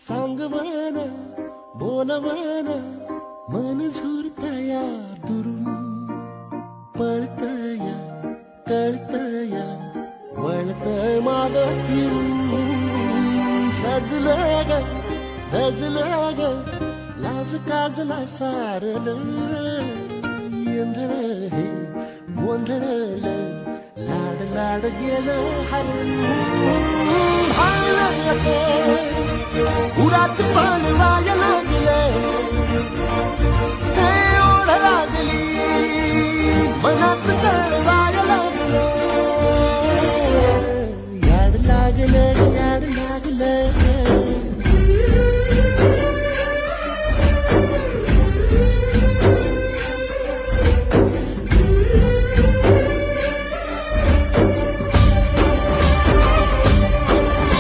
सांगवण बोलवण मन झुरतया दुरून पळतया कळतया वळतय माग फिरून सजलं ग धजलं ग लाज काजला सारलं येंधळ हे गोंधळलं लाड लाड गेलं हरून हायलं कसं उरात पण वाया लागलं ते ओढ लागली मनात चळवाया लागलं याड लागलं याड लागलं